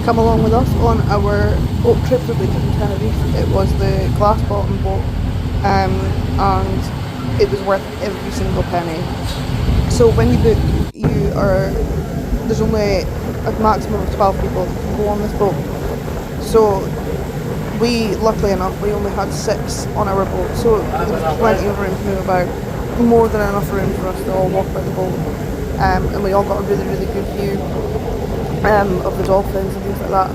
come along with us on our boat trip that we did in Tenerife. It was the glass bottom boat, and it was worth every single penny. So when you book, there's only a maximum of 12 people that can go on this boat. So luckily enough, we only had 6 on our boat, so there was plenty of room to move about, more than enough room for us to all walk about the boat, and we all got a really, really good view of the dolphins and things like that.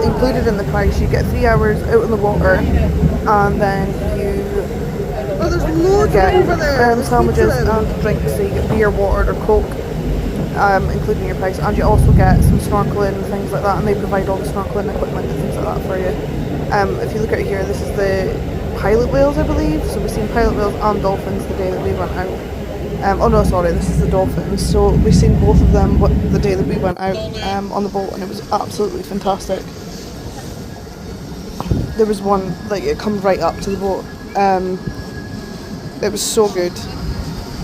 Included in the price, you get 3 hours out in the water, and then there's loads get over there. sandwiches and drinks, so you get beer, water or coke, including your price, and you also get some snorkeling and things like that, and they provide all the snorkeling equipment and things like that for you. If you look at here, this is the pilot whales, I believe, so we've seen pilot whales and dolphins the day that we went out. Oh no, sorry, this is the dolphins. So we've seen both of them the day that we went out on the boat, and it was absolutely fantastic. There was one, like, it comes right up to the boat. It was so good,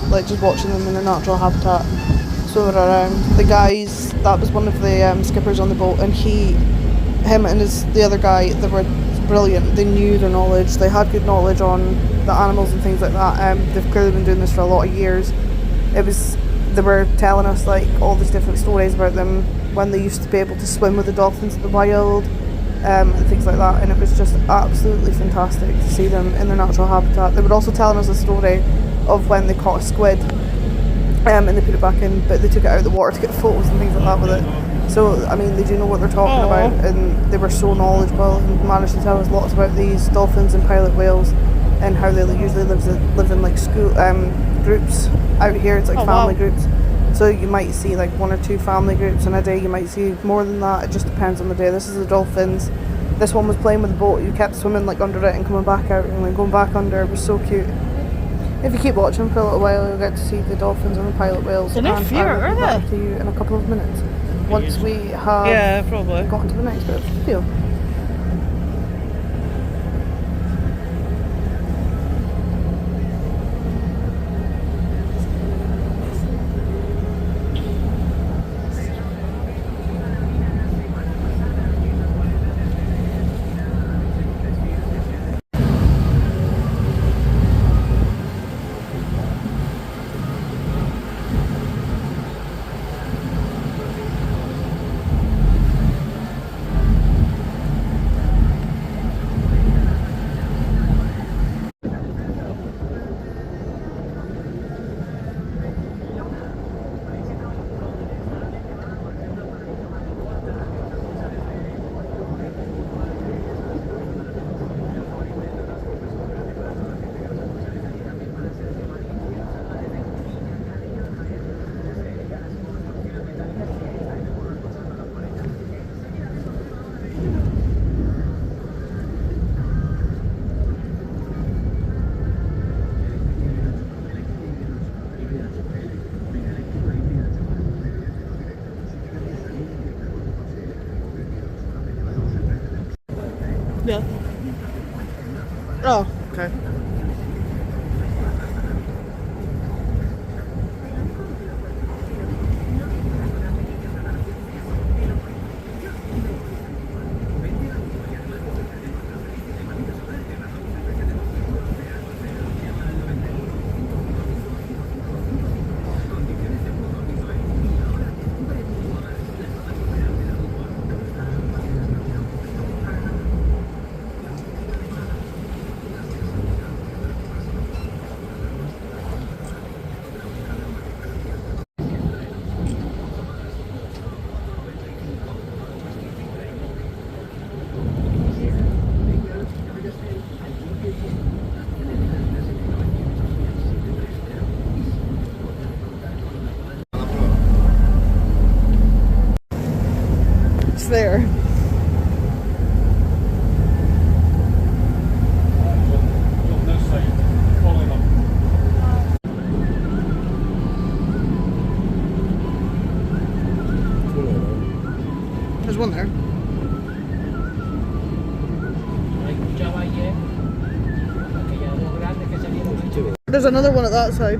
like, just watching them in their natural habitat. So they're around. The guys, that was one of the skippers on the boat, and him and the other guy, they were brilliant. They knew their knowledge, they had good knowledge on the animals and things like that. They've clearly been doing this for a lot of years. They were telling us, like, all these different stories about them when they used to be able to swim with the dolphins in the wild, and things like that, and it was just absolutely fantastic to see them in their natural habitat. They were also telling us a story of when they caught a squid, and they put it back in, but they took it out of the water to get photos and things like that with it. So, I mean, they do know what they're talking about, and they were so knowledgeable and managed to tell us lots about these dolphins and pilot whales and how they usually live in like school groups. Out here it's like family groups, so you might see like 1 or 2 family groups in a day. You might see more than that. It just depends on the day. This is the dolphins. This one was playing with the boat. You kept swimming like under it and coming back out and then going back under. It was so cute. If you keep watching for a little while, you'll get to see the dolphins and the pilot whales. They're not fear, I will are be they? back to you in a couple of minutes once we have gotten to the next bit of the video. Yeah. Oh, okay. It's there. There's one there. There's another one at that side.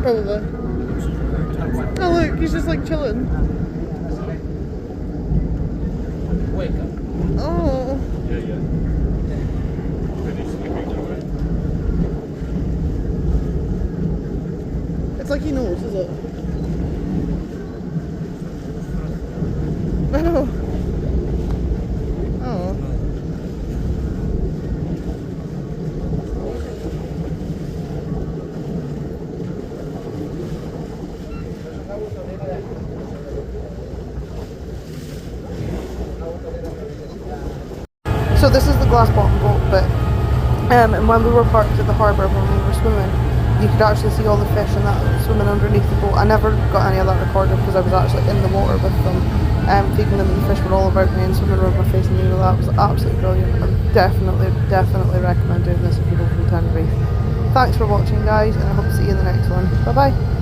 Probably. he's just like chilling. Wake up. Oh. Yeah, yeah. Pretty sleeping away. It's like he knows, is it? No. Oh. So this is the glass bottom boat, but and when we were parked at the harbour when we were swimming, you could actually see all the fish and that swimming underneath the boat. I never got any of that recorded because I was actually in the water with them, feeding them, and the fish were all about me and swimming around my face, and that was absolutely brilliant. I definitely recommend doing this if you go from Tenerife. Thanks for watching, guys, and I hope to see you in the next one. Bye bye.